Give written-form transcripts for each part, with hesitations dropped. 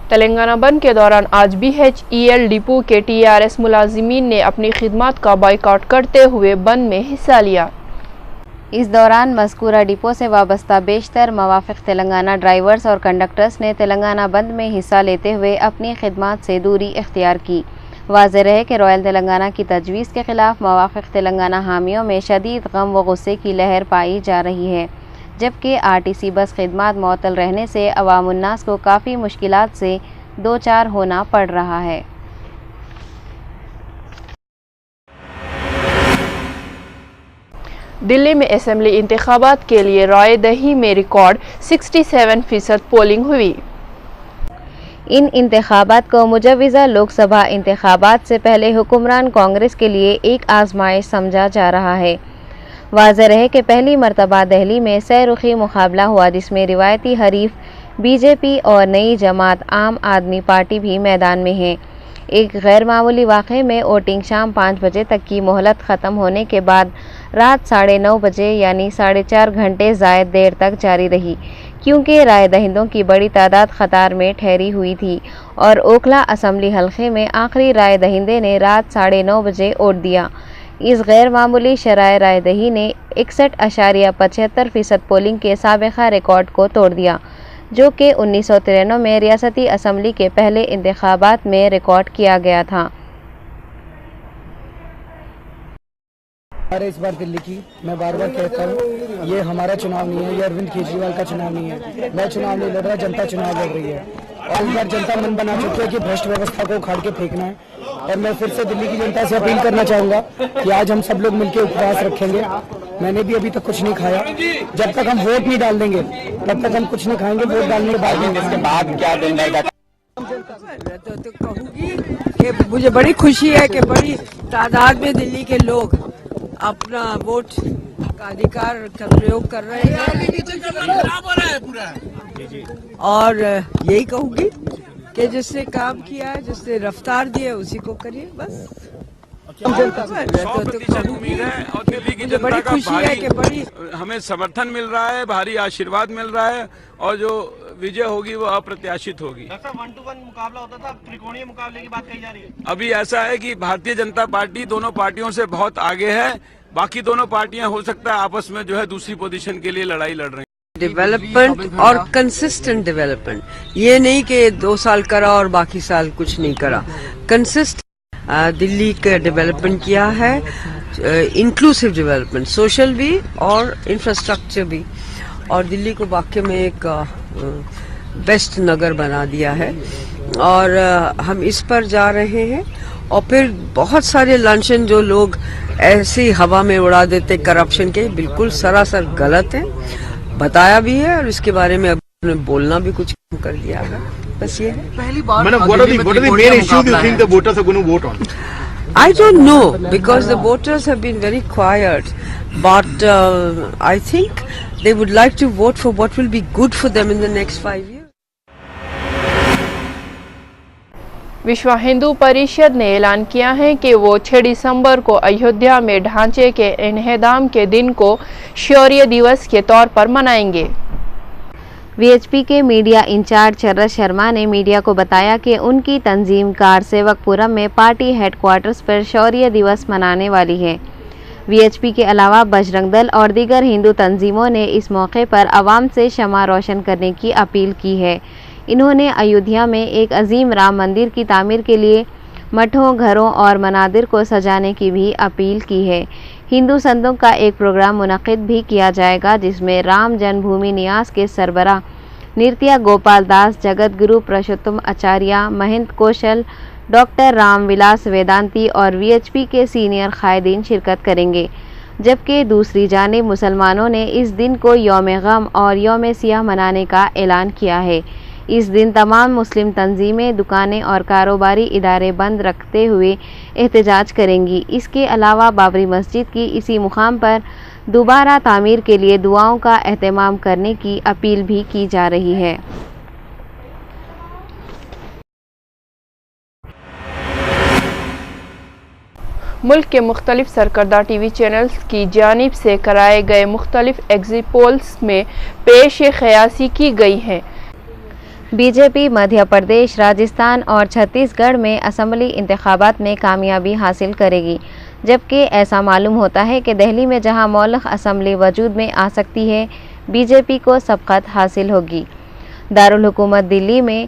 तेलंगाना बंद के दौरान आज BHEL डिपो के TRS मुलाजिमीन ने अपनी खिदमत का बॉयकॉट करते हुए बंद में हिस्सा लिया। इस दौरान मज़कूरा डिपो से वाबस्ता बेशतर मवाफ़िक़ तेलंगाना ड्राइवर्स और कंडक्टर्स ने तेलंगाना बंद में हिस्सा लेते हुए अपनी खिदमत से दूरी इख्तियार की। वाज़ेह रहे कि रॉयल तेलंगाना की तजवीज़ के ख़िलाफ़ मवाफ़िक़ तेलंगाना हामियों में शदीद गम व गुस्से की लहर पाई जा रही है, जबकि RTC बस खिदमत मुअत्तल रहने से अवामुन्नास को काफ़ी मुश्किलात से दो चार होना पड़ रहा है। दिल्ली में असेंबली इंतखाबात के लिए रायदही में रिकॉर्ड 67% पोलिंग हुई। इन इंतखाबात को मुजव्विज़ा लोकसभा इंतखाबात से पहले हुक्मरान कांग्रेस के लिए एक आजमाइश समझा जा रहा है। वाज़ेह रहे कि पहली मरतबा दिल्ली में सैरुखी मुकाबला हुआ, जिसमें रिवायती हरीफ BJP और नई जमात आम आदमी पार्टी भी मैदान में है। एक गैर मामूली वाक़े में वोटिंग शाम 5 बजे तक की मोहलत ख़त्म होने के बाद रात 9:30 बजे यानी 4.5 घंटे ज़ायद देर तक जारी रही, क्योंकि राय दहिंदों की बड़ी तादाद कतार में ठहरी हुई थी और ओखला असम्बली हल्के में आखिरी राय दहिंदे ने रात 9:30 बजे वोट दिया। इस गैर मामूली शराय राय दही ने 61.75% पोलिंग के साबिक़ा रिकॉर्ड को तोड़ दिया, जो कि 1993 में रियासती असम्बली के पहले इंतखाबात में रिकॉर्ड किया गया था। इस बार दिल्ली की मैं बार बार कहता हूँ, ये हमारा चुनाव नहीं है, ये अरविंद केजरीवाल का चुनाव नहीं है। मैं चुनाव नहीं लड़ रहा, जनता चुनाव लड़ रही है और इस बार जनता मन बना चुकी है कि भ्रष्ट व्यवस्था को उखाड़ के फेंकना है। और मैं फिर से दिल्ली की जनता से अपील करना चाहूँगा कि आज हम सब लोग मिलकर उपवास रखेंगे। मैंने भी अभी तक कुछ नहीं खाया। जब तक हम वोट नहीं डाल देंगे तब तक हम कुछ नहीं खाएंगे। वोट डालने के बाद इसके बाद क्या दिन रहेगा। तो कहूँगी कि मुझे बड़ी खुशी है कि बड़ी तादाद में दिल्ली के लोग अपना वोट का अधिकार का प्रयोग कर रहे हैं और यही कहूँगी कि जिसने काम किया है, जिसने रफ्तार दी है, उसी को करिए बस। और दिल्ली की जनता का भारी हमें समर्थन मिल रहा है, भारी आशीर्वाद मिल रहा है और जो विजय होगी वो अप्रत्याशित होगी। 1-to-1 मुकाबला होता था, त्रिकोणीय मुकाबले की बात कही जा रही है। अभी ऐसा है कि भारतीय जनता पार्टी दोनों पार्टियों से बहुत आगे है। बाकी दोनों पार्टियां हो सकता है आपस में जो है दूसरी पोजीशन के लिए लड़ाई लड़ रही हैं। डेवलपमेंट और कंसिस्टेंट डेवलपमेंट, ये नहीं कि 2 साल करा और बाकी साल कुछ नहीं करा। कंसिस्टेंट दिल्ली का डेवलपमेंट किया है, इंक्लूसिव डेवलपमेंट, सोशल भी और इंफ्रास्ट्रक्चर भी, और दिल्ली को वाकई में एक बेस्ट नगर बना दिया है। और हम इस पर जा रहे हैं। और फिर बहुत सारे लांछन जो लोग ऐसी हवा में उड़ा देते करप्शन के, बिल्कुल सरासर गलत है, बताया भी है और इसके बारे में अब बोलना भी कुछ कर दिया है। बस ये है। पहली बार I don't know because the voters have been very quiet, but I think they would like to vote for what will be good for them in the next 5 years. विश्व हिंदू परिषद ने ऐलान किया है कि वो 6 दिसंबर को अयोध्या में ढांचे के इन्हदाम के दिन को शौर्य दिवस के तौर पर मनाएंगे। VHP के मीडिया इंचार्ज शरद शर्मा ने मीडिया को बताया कि उनकी तंजीम कार सेवकपुरम में पार्टी हेडक्वार्टर्स पर शौर्य दिवस मनाने वाली है। VHP के अलावा बजरंग दल और दीगर हिंदू तंजीमों ने इस मौके पर आवाम से शमा रोशन करने की अपील की है। इन्होंने अयोध्या में एक अजीम राम मंदिर की तामीर के लिए मठों, घरों और मनादिर को सजाने की भी अपील की है। हिंदू संतों का एक प्रोग्राम मुनक़िद भी किया जाएगा, जिसमें राम जन्मभूमि न्यास के सरबराह नृत्या गोपाल दास, जगत गुरु पुरुषोत्तम आचार्य, महंत कौशल, डॉक्टर राम विलास वेदांती और VHP के सीनियर कायदीन शिरकत करेंगे। जबकि दूसरी जानिब मुसलमानों ने इस दिन को यौम गम और यौम सियाह मनाने का ऐलान किया है। इस दिन तमाम मुस्लिम तंजीमें, दुकानें और कारोबारी इदारे बंद रखते हुए एहतजाज करेंगी। इसके अलावा बाबरी मस्जिद की इसी मुकाम पर दोबारा तामीर के लिए दुआओं का एहतमाम करने की अपील भी की जा रही है। मुल्क के मुख्तलिफ सरकर्दा TV चैनल्स की जानिब से कराए गए मुख्तलिफ एग्जिट पोल्स में पेश क़यासी की गई हैं। बीजेपी मध्य प्रदेश, राजस्थान और छत्तीसगढ़ में असेंबली इंतखाबात में कामयाबी हासिल करेगी, जबकि ऐसा मालूम होता है कि दिल्ली में जहां मौलिक असेंबली वजूद में आ सकती है, बीजेपी को सबकत हासिल होगी। दारुल हुकूमत दिल्ली में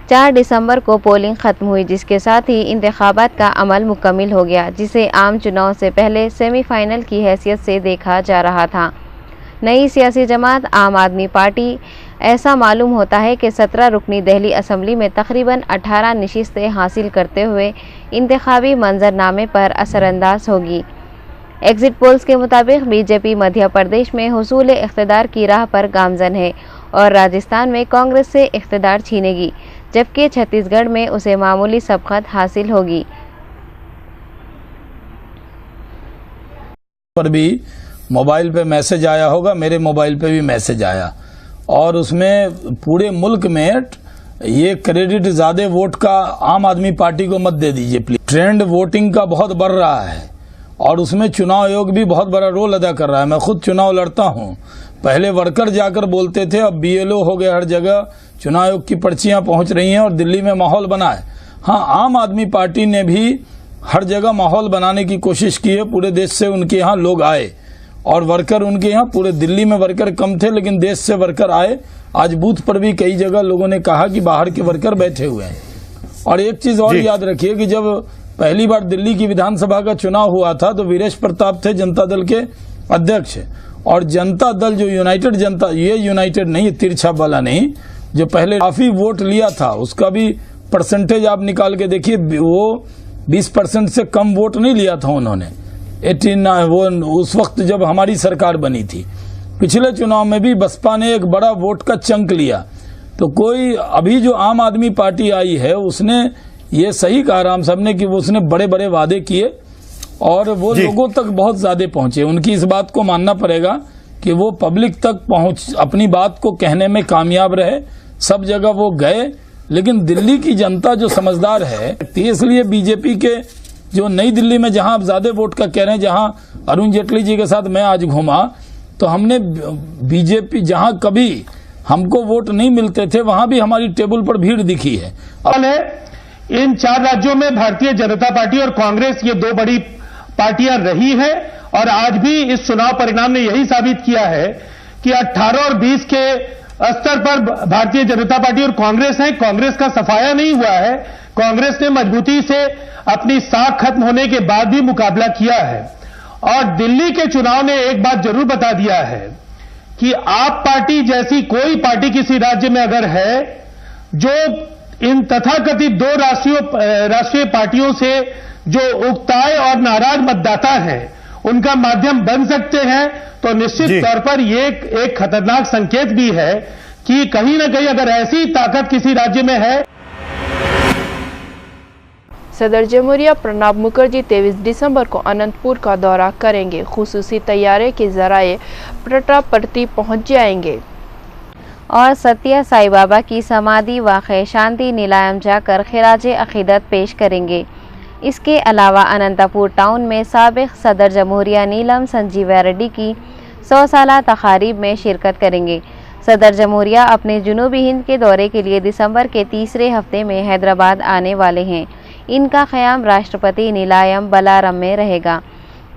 4 दिसंबर को पोलिंग खत्म हुई, जिसके साथ ही इंतखाबात का अमल मुकम्मिल हो गया, जिसे आम चुनाव से पहले सेमीफाइनल की हैसियत से देखा जा रहा था। नई सियासी जमात आम आदमी पार्टी ऐसा मालूम होता है कि 17 रुकनी दिल्ली असेंबली में तकरीबन 18 नशिस्तें हासिल करते हुए इंतखाबी मंजरनामे पर असरअंदाज होगी। एग्जिट पोल्स के मुताबिक बीजेपी मध्य प्रदेश में हुसूल इख्तिदार की राह पर गामजन है और राजस्थान में कांग्रेस से इख्तिदार छीनेगी, जबकि छत्तीसगढ़ में उसे मामूली सबकत हासिल होगी। पर भी मोबाइल पे मैसेज आया होगा, मेरे मोबाइल पे भी मैसेज आया और उसमें पूरे मुल्क में ये क्रेडिट ज्यादा वोट का आम आदमी पार्टी को मत दे दीजिए प्लीज। ट्रेंड वोटिंग का बहुत बढ़ रहा है और उसमें चुनाव आयोग भी बहुत बड़ा रोल अदा कर रहा है। मैं खुद चुनाव लड़ता हूं, पहले वर्कर जाकर बोलते थे, अब बीएलओ हो गए, हर जगह चुनाव आयोग की पर्चियां पहुंच रही हैं और दिल्ली में माहौल बना है। हाँ, आम आदमी पार्टी ने भी हर जगह माहौल बनाने की कोशिश की है। पूरे देश से उनके यहाँ लोग आए और वर्कर उनके यहाँ, पूरे दिल्ली में वर्कर कम थे लेकिन देश से वर्कर आए। आज बूथ पर भी कई जगह लोगों ने कहा कि बाहर के वर्कर बैठे हुए हैं। और एक चीज और याद रखिए कि जब पहली बार दिल्ली की विधानसभा का चुनाव हुआ था तो वीरेश प्रताप थे जनता दल के अध्यक्ष, और जनता दल जो यूनाइटेड जनता, ये यूनाइटेड नहीं, तिरछा वाला नहीं, जो पहले काफी वोट लिया था उसका भी परसेंटेज आप निकाल के देखिए, वो 20% से कम वोट नहीं लिया था उन्होंने। 18 वो उस वक्त जब हमारी सरकार बनी थी। पिछले चुनाव में भी बसपा ने एक बड़ा वोट का चंक लिया। तो कोई अभी जो आम आदमी पार्टी आई है उसने ये सही कहा राम साहब ने कि वो उसने बड़े बड़े वादे किए और वो लोगों तक बहुत ज्यादा पहुंचे। उनकी इस बात को मानना पड़ेगा कि वो पब्लिक तक पहुंच अपनी बात को कहने में कामयाब रहे। सब जगह वो गए, लेकिन दिल्ली की जनता जो समझदार है, इसलिए बीजेपी के जो नई दिल्ली में जहां आप ज्यादा वोट का कह रहे हैं, जहां अरुण जेटली जी के साथ मैं आज घूमा तो हमने बीजेपी जहां कभी हमको वोट नहीं मिलते थे वहां भी हमारी टेबल पर भीड़ दिखी है। इन 4 राज्यों में भारतीय जनता पार्टी और कांग्रेस ये 2 बड़ी पार्टियां रही हैं और आज भी इस चुनाव परिणाम ने यही साबित किया है कि 18 और 20 के स्तर पर भारतीय जनता पार्टी और कांग्रेस है। कांग्रेस का सफाया नहीं हुआ है। कांग्रेस ने मजबूती से अपनी साख खत्म होने के बाद भी मुकाबला किया है। और दिल्ली के चुनाव ने एक बात जरूर बता दिया है कि आप पार्टी जैसी कोई पार्टी किसी राज्य में अगर है जो इन तथाकथित 2 राष्ट्रीय पार्टियों से जो उकताए और नाराज मतदाता हैं उनका माध्यम बन सकते हैं, तो निश्चित तौर पर ये एक खतरनाक संकेत भी है कि कहीं ना कहीं अगर ऐसी ताकत किसी राज्य में है। सदर जमहूरिया प्रणब मुखर्जी 23 दिसंबर को अनंतपुर का दौरा करेंगे। खुसूसी तैयारी के जराए प्रतापवर्ती पहुंच जाएंगे और सत्य साई बाबा की समाधि वाक़े शांति नीलायम जाकर खिराज अक़ीदत पेश करेंगे। इसके अलावा अनंतपुर टाउन में साबिक़ सदर जमहूरिया नीलम संजीवा रेड्डी की 100 साला तक़ारीब में शिरकत करेंगे। सदर जमहूरिया अपने जुनूबी हिंद के दौरे के लिए दिसंबर के तीसरे हफ्ते में हैदराबाद आने वाले हैं। इनका क़याम राष्ट्रपति नीलायम बलाराम में रहेगा।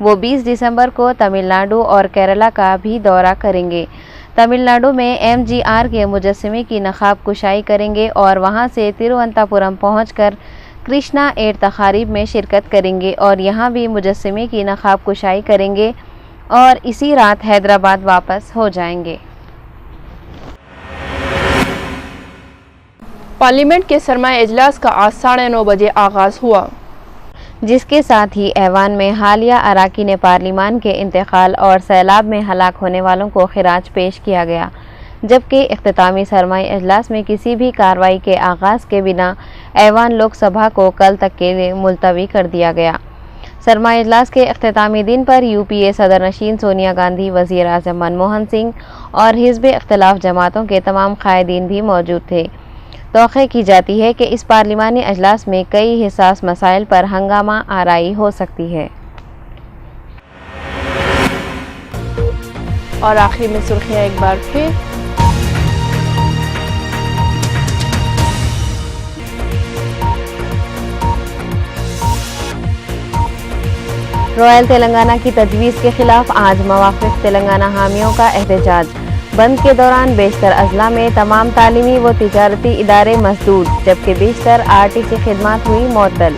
वो 20 दिसंबर को तमिलनाडु और केरला का भी दौरा करेंगे। तमिलनाडु में MGR के मुजस्समे की नक़ाब कुशाई करेंगे और वहां से तिरुवनंतपुरम पहुंचकर कृष्णा एड तक़ारीब में शिरकत करेंगे और यहां भी मुजस्समे की नक़ाब कुशाई करेंगे और इसी रात हैदराबाद वापस हो जाएंगे। पार्लियामेंट के सरमाया इजलास का आज 9:30 बजे आगाज हुआ, जिसके साथ ही ऐवान में हालिया अराकीन पार्लिमान के इंतकाल और सैलाब में हलाक होने वालों को खिराज पेश किया गया। जबकि इख्तितामी सरमाया इजलास में किसी भी कार्रवाई के आगाज़ के बिना ऐवान लोकसभा को कल तक के लिए मुलतवी कर दिया गया। सरमाया इजलास के इख्तितामी दिन पर UPA सदर नशीन सोनिया गांधी, वज़ीर आज़म मनमोहन सिंह और हिज़्ब इख्तिलाफ जमातों के तमाम कायदीन भी मौजूद थे। तौक़े की जाती है कि इस पार्लिमानी अजलास में कई हिसास मसाइल पर हंगामा आराई हो सकती है। और आखिर में सुर्खियां एक बार फिर। रॉयल तेलंगाना की तजवीज़ के खिलाफ आज मवाक़िफ़ तेलंगाना हामियों का एहतजाज। बंद के दौरान बेशतर अजला में तमाम तालीमी व तिजारती इदारे मसदूद, जबकि बेशतर आरटीसी खिदमात हुई मअतल।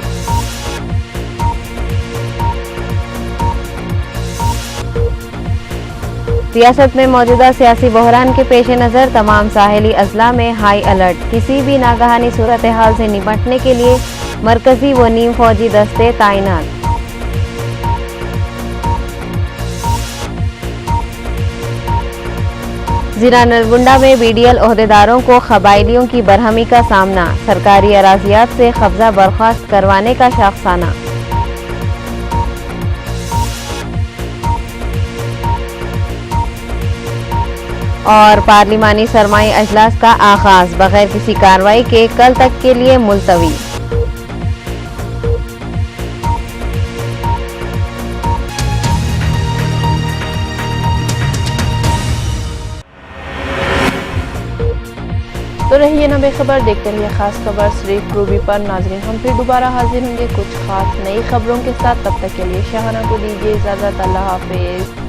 रियासत में मौजूदा सियासी बहरान के पेश नज़र तमाम साहिली अजला में हाई अलर्ट। किसी भी नागहानी सूरत हाल से निपटने के लिए मरकजी व नीम फौजी दस्ते तैनात। जिला नरगुंडा में बीडीएल ओहदेदारों को कबायलियों की बरहमी का सामना। सरकारी अराजियात से कब्जा बर्खास्त करवाने का शाखसाना। और पार्लिमानी सरमाई अजलास का आगाज बगैर किसी कार्रवाई के कल तक के लिए मुलतवी। तो रहिए ना बेखबर, देखते रहिए खास खबर सिर्फ रूबी पर। नाजरीन, हम फिर दोबारा हाजिर होंगे कुछ खास नई खबरों के साथ। तब तक के लिए शहाना को दीजिए इजाजत। अल्लाह हाफिज।